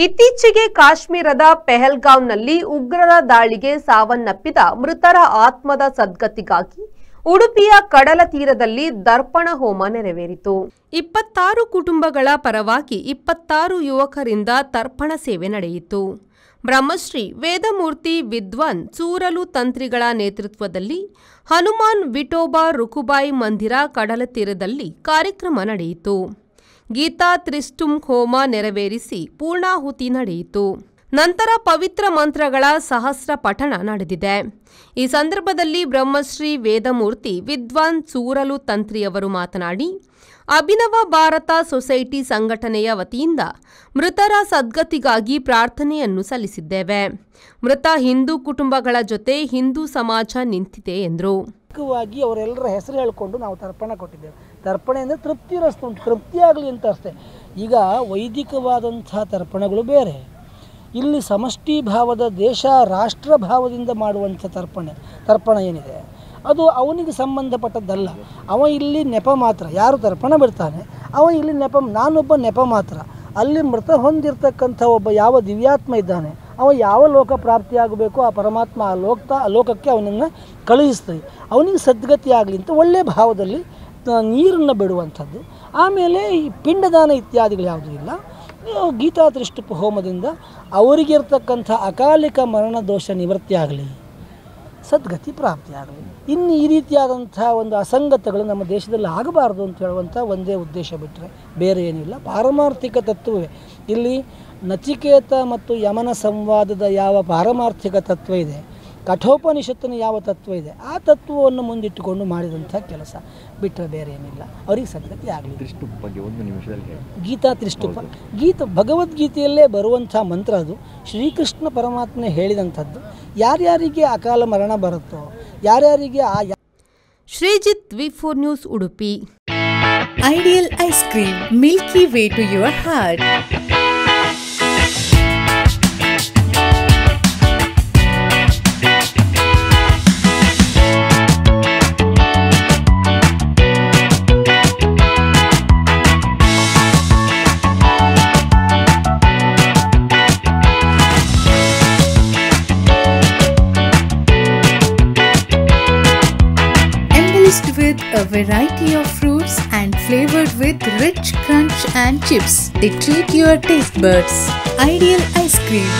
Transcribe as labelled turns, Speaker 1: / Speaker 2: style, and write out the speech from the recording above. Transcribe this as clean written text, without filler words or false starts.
Speaker 1: ಇತ್ತೀಚೆಗೆ ಕಾಶ್ಮೀರದ ಪೆಹಲ್ಗಾಂವ್ನಲ್ಲಿ ಉಗ್ರರ ದಾಳಿಗೆ ಸಾವನ್ನಪ್ಪಿದ ಮೃತರ ಆತ್ಮದ ಸದ್ಗತಿಗಾಗಿ ಉಡುಪಿಯ ಕಡಲ ತೀರದಲ್ಲಿ ದರ್ಪಣ ಹೋಮ ನೆರವೇರಿತು. 26 ಕುಟುಂಬಗಳ ಪರವಾಗಿ 26 ಯುವಕರಿಂದ ತರ್ಪಣ ಸೇವೆ ನಡೆಯಿತು. ಬ್ರಹ್ಮಶ್ರೀ ವೇದಮೂರ್ತಿ ವಿದ್ವಾನ್ ಚೂರಲು ತಂತ್ರಿಗಳ ನೇತೃತ್ವದಲ್ಲಿ ಹನುಮಾನ್ ವಿಠೋಬಾ ರುಕುಬಾಯಿ ಮಂದಿರ ಕಡಲ ತೀರದಲ್ಲಿ ಕಾರ್ಯಕ್ರಮ ನಡೆಯಿತು. ಗೀತಾ ತ್ರಿಷ್ಟುಂ ಹೋಮ ನೆರವೇರಿಸಿ ಪೂರ್ಣಾಹುತಿ ನಡೆಯಿತು. ನಂತರ ಪವಿತ್ರ ಮಂತ್ರಗಳ ಸಹಸ್ರ ಪಠಣ ನಡೆದಿದೆ. ಈ ಸಂದರ್ಭದಲ್ಲಿ ಬ್ರಹ್ಮಶ್ರೀ ವೇದಮೂರ್ತಿ ವಿದ್ವಾನ್ ಚೂರಲು ತಂತ್ರಿಯವರು ಮಾತನಾಡಿ, ಅಭಿನವ ಭಾರತ ಸೊಸೈಟಿ ಸಂಘಟನೆಯ ವತಿಯಿಂದ ಮೃತರ ಸದ್ಗತಿಗಾಗಿ ಪ್ರಾರ್ಥನೆಯನ್ನು ಸಲ್ಲಿಸಿದ್ದೇವೆ. ಮೃತ ಹಿಂದೂ ಕುಟುಂಬಗಳ ಜೊತೆ ಹಿಂದೂ ಸಮಾಜ ನಿಂತಿದೆ ಎಂದರು.
Speaker 2: ಅವರೆಲ್ಲರ ಹೆಸರು ಹೇಳಿಕೊಂಡು ನಾವು ತರ್ಪಣ ಕೊಟ್ಟಿದ್ದೇವೆ. ತರ್ಪಣೆ ಅಂದರೆ ತೃಪ್ತಿಯಾಗಲಿ ಅಂತ ಅಷ್ಟೇ. ಈಗ ವೈದಿಕವಾದಂಥ ತರ್ಪಣಗಳು ಬೇರೆ, ಇಲ್ಲಿ ಸಮಷ್ಟಿ ಭಾವದ ದೇಶ ರಾಷ್ಟ್ರ ಭಾವದಿಂದ ಮಾಡುವಂಥ ತರ್ಪಣ ಏನಿದೆ ಅದು ಅವನಿಗೆ ಸಂಬಂಧಪಟ್ಟದ್ದಲ್ಲ. ಅವ ಇಲ್ಲಿ ನೆಪ ಮಾತ್ರ. ಯಾರು ತರ್ಪಣ ಬಿಡ್ತಾನೆ ಅವ ಇಲ್ಲಿ ನಾನೊಬ್ಬ ನೆಪ ಮಾತ್ರ. ಅಲ್ಲಿ ಮೃತ ಹೊಂದಿರತಕ್ಕಂಥ ಒಬ್ಬ ಯಾವ ದಿವ್ಯಾತ್ಮ ಇದ್ದಾನೆ ಅವ ಯಾವ ಲೋಕ ಪ್ರಾಪ್ತಿಯಾಗಬೇಕು ಆ ಪರಮಾತ್ಮ ಆ ಲೋಕಕ್ಕೆ ಅವನನ್ನು ಕಳುಹಿಸ್ತದೆ. ಅವನಿಗೆ ಸದ್ಗತಿ ಆಗಲಿ ಅಂತ ಒಳ್ಳೆಯ ಭಾವದಲ್ಲಿ ನೀರನ್ನು ಬಿಡುವಂಥದ್ದು. ಆಮೇಲೆ ಈ ಪಿಂಡದಾನ ಇತ್ಯಾದಿಗಳು ಯಾವುದೂ ಇಲ್ಲ. ಗೀತಾ ತ್ರಿಷ್ಟುಪ ಹೋಮದಿಂದ ಅವರಿಗಿರ್ತಕ್ಕಂಥ ಅಕಾಲಿಕ ಮರಣ ದೋಷ ನಿವೃತ್ತಿ ಆಗಲಿ, ಸದ್ಗತಿ ಪ್ರಾಪ್ತಿಯಾಗಲಿ. ಇನ್ನು ಈ ರೀತಿಯಾದಂಥ ಒಂದು ಅಸಂಗತಗಳು ನಮ್ಮ ದೇಶದಲ್ಲಿ ಆಗಬಾರ್ದು ಅಂತ ಹೇಳುವಂಥ ಒಂದೇ ಉದ್ದೇಶ ಬಿಟ್ಟರೆ ಬೇರೆ ಏನಿಲ್ಲ. ಪಾರಮಾರ್ಥಿಕ ತತ್ವವೇ ಇಲ್ಲಿ. ನಚಿಕೇತ ಮತ್ತು ಯಮನ ಸಂವಾದದ ಯಾವ ಪಾರಮಾರ್ಥಿಕ ತತ್ವ ಇದೆ, ಕಠೋಪನಿಷತ್ತಿನ ಯಾವ ತತ್ವ ಇದೆ, ಆ ತತ್ವವನ್ನು ಮುಂದಿಟ್ಟುಕೊಂಡು ಮಾಡಿದಂಥ ಕೆಲಸ ಬಿಟ್ಟರೆ ಬೇರೆ ಏನಿಲ್ಲ. ಅವರಿಗೆ ಸದ್ಗತಿ ಆಗಲಿ. ಗೀತಾ ತ್ರಿಷ್ಟುಪ ಭಗವದ್ಗೀತೆಯಲ್ಲೇ ಬರುವಂಥ ಮಂತ್ರ. ಅದು ಶ್ರೀಕೃಷ್ಣ ಪರಮಾತ್ಮನೆ ಹೇಳಿದಂಥದ್ದು. ಯಾರ್ಯಾರಿಗೆ ಅಕಾಲ ಮರಣ ಬರುತ್ತೋ, ಯಾರ್ಯಾರಿಗೆ
Speaker 1: Srijith V4 news Udupi.
Speaker 3: Ideal ice cream, milky way to your heart. With a variety of fruits and flavored with rich crunch and chips, they treat your taste buds. Ideal ice cream.